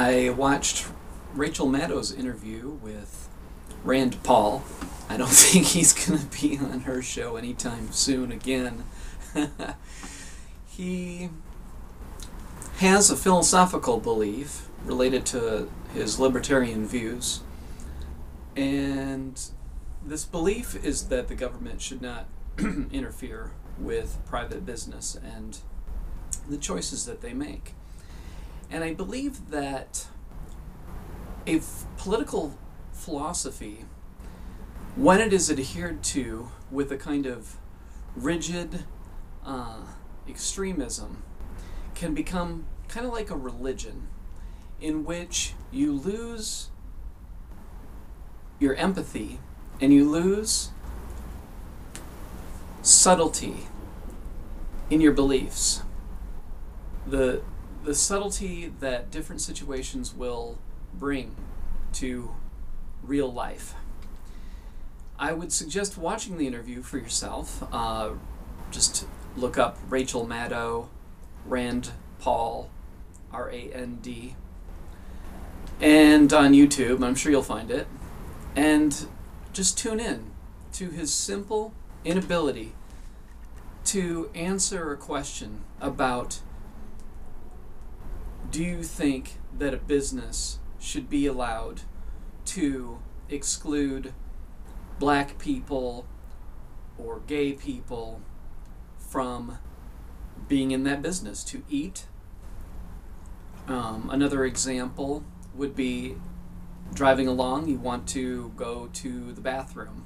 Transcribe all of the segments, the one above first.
I watched Rachel Maddow's interview with Rand Paul. I don't think he's going to be on her show anytime soon again. He has a philosophical belief related to his libertarian views, and this belief is that the government should not interfere with private business and the choices that they make. And I believe that a political philosophy, when it is adhered to with a kind of rigid extremism, can become kind of like a religion in which you lose your empathy and you lose subtlety in your beliefs. The subtlety that different situations will bring to real life. I would suggest watching the interview for yourself. Just look up Rachel Maddow, Rand Paul, R-A-N-D, and on YouTube. I'm sure you'll find it. And just tune in to his simple inability to answer a question about, do you think that a business should be allowed to exclude black people or gay people from being in that business to eat? Another example would be driving along, you want to go to the bathroom,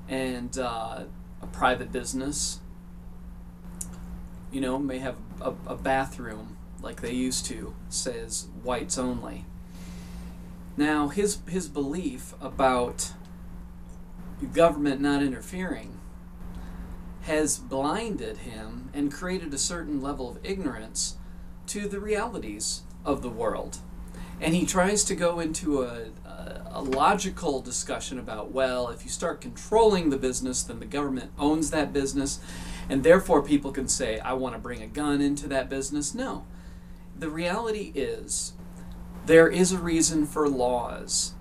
and a private business, may have a bathroom like they used to, says whites only. Now, his belief about government not interfering has blinded him and created a certain level of ignorance to the realities of the world. And he tries to go into a logical discussion about, well, if you start controlling the business, then the government owns that business, and therefore people can say, I want to bring a gun into that business. No. The reality is, there is a reason for laws,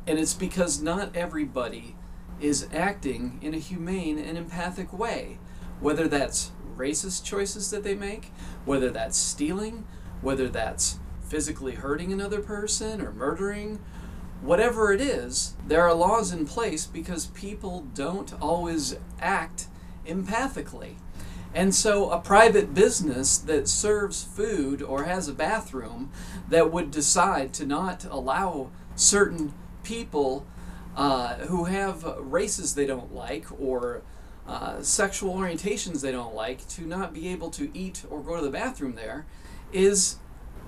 and it's because not everybody is acting in a humane and empathic way, whether that's racist choices that they make, whether that's stealing, whether that's physically hurting another person or murdering. Whatever it is, there are laws in place because people don't always act empathically. And so a private business that serves food or has a bathroom that would decide to not allow certain people who have races they don't like or sexual orientations they don't like to not be able to eat or go to the bathroom there is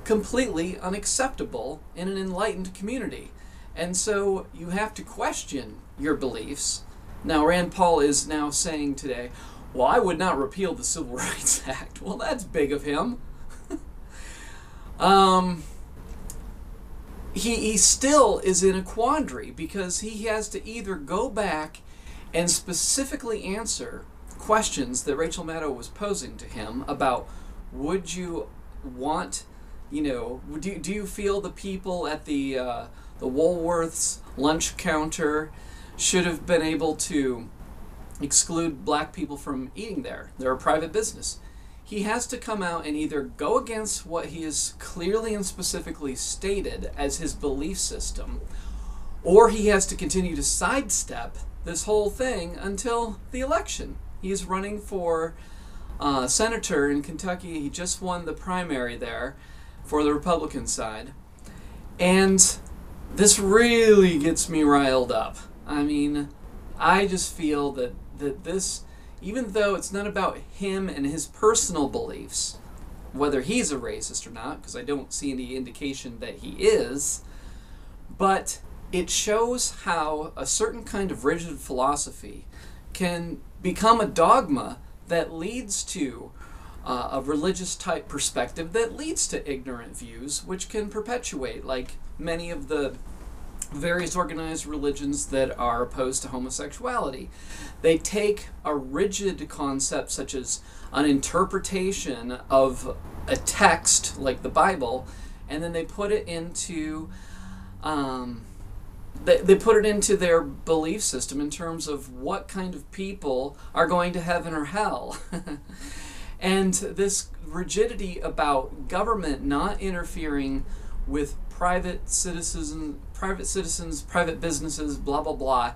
completely unacceptable in an enlightened community. And so you have to question your beliefs. Now, Rand Paul is now saying today, well, I would not repeal the Civil Rights Act. Well, that's big of him. He still is in a quandary because he has to either go back and specifically answer questions that Rachel Maddow was posing to him about, would you want, do you feel the people at the woolworths lunch counter should have been able to exclude black people from eating there? They're a private business. He has to come out and either go against what he has clearly and specifically stated as his belief system, or he has to continue to sidestep this whole thing until the election. He's running for senator in Kentucky. He just won the primary there for the Republican side. And this really gets me riled up. I mean, I just feel that this, even though it's not about him and his personal beliefs, whether he's a racist or not, because I don't see any indication that he is, but it shows how a certain kind of rigid philosophy can become a dogma that leads to a religious type perspective that leads to ignorant views, which can perpetuate, like many of the various organized religions that are opposed to homosexuality. They take a rigid concept such as an interpretation of a text like the Bible and then they put it into they put it into their belief system in terms of what kind of people are going to heaven or hell. And this rigidity about government not interfering with private citizens, private businesses, blah, blah, blah,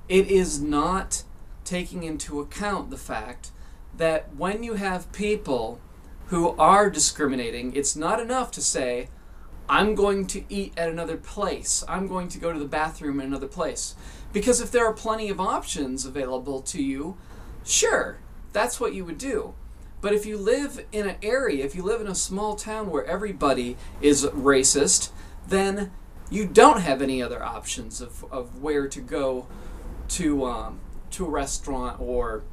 it is not taking into account the fact that when you have people who are discriminating, it's not enough to say, I'm going to eat at another place. I'm going to go to the bathroom in another place. Because if there are plenty of options available to you, sure, that's what you would do. But if you live in an area, if you live in a small town where everybody is racist, then you don't have any other options of where to go to a restaurant, or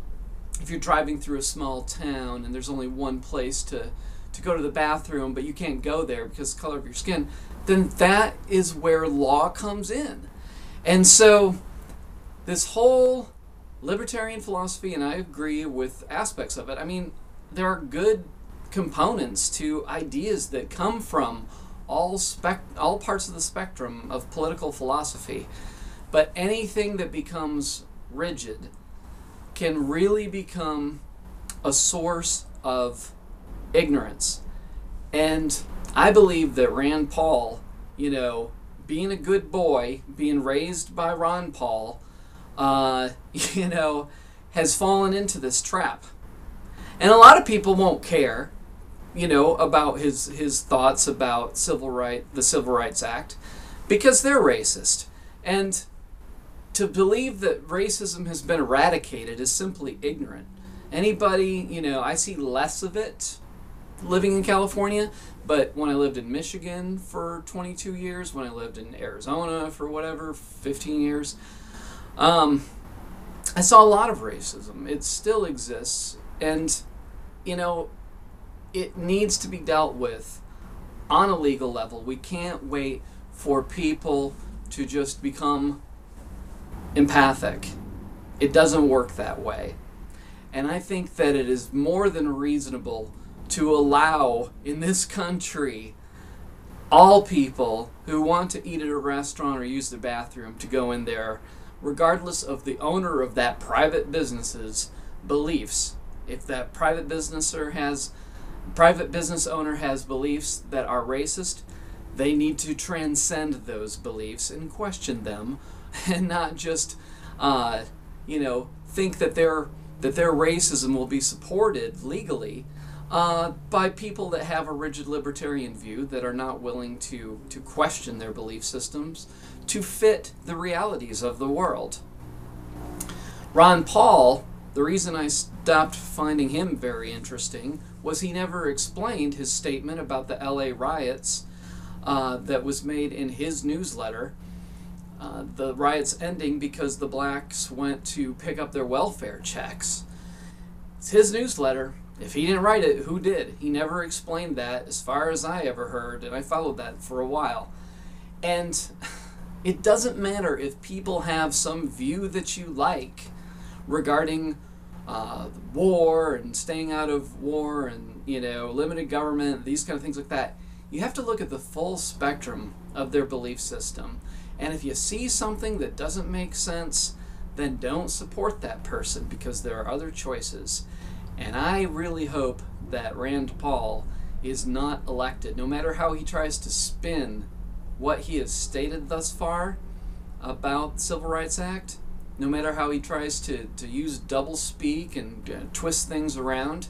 if you're driving through a small town and there's only one place to go to the bathroom, but you can't go there because of the color of your skin, then that is where law comes in. And so this whole libertarian philosophy, and I agree with aspects of it, I mean, there are good components to ideas that come from all parts of the spectrum of political philosophy, but anything that becomes rigid can really become a source of ignorance. And I believe that Rand Paul, being a good boy, being raised by Ron Paul, has fallen into this trap. And a lot of people won't care, about his thoughts about the Civil Rights Act, because they're racist. And to believe that racism has been eradicated is simply ignorant. Anybody, I see less of it living in California, but when I lived in Michigan for 22 years, when I lived in Arizona for 15 years, I saw a lot of racism. It still exists, and it needs to be dealt with on a legal level. We can't wait for people to just become empathic. It doesn't work that way. And I think that it is more than reasonable to allow in this country all people who want to eat at a restaurant or use the bathroom to go in there, regardless of the owner of that private business's beliefs. If that private business owner has beliefs that are racist, they need to transcend those beliefs and question them, and not just think that their racism will be supported legally by people that have a rigid libertarian view, that are not willing to question their belief systems to fit the realities of the world. Ron Paul, the reason I stopped finding him very interesting was he never explained his statement about the LA riots that was made in his newsletter. The riots ending because the blacks went to pick up their welfare checks. It's his newsletter. If he didn't write it, who did? He never explained that, as far as I ever heard, and I followed that for a while. And it doesn't matter if people have some view that you like regarding war and staying out of war and limited government, these kind of things like that. You have to look at the full spectrum of their belief system. And if you see something that doesn't make sense, then don't support that person, because there are other choices. And I really hope that Rand Paul is not elected, no matter how he tries to spin what he has stated thus far about the Civil Rights Act, no matter how he tries to use double speak and twist things around.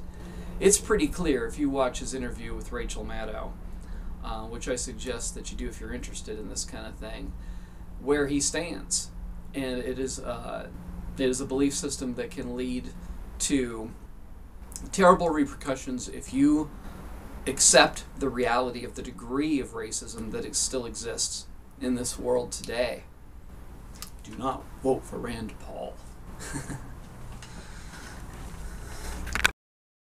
It's pretty clear if you watch his interview with Rachel Maddow, which I suggest that you do if you're interested in this kind of thing, where he stands. And it is a belief system that can lead to terrible repercussions if you accept the reality of the degree of racism that it still exists in this world today. Do not vote for Rand Paul.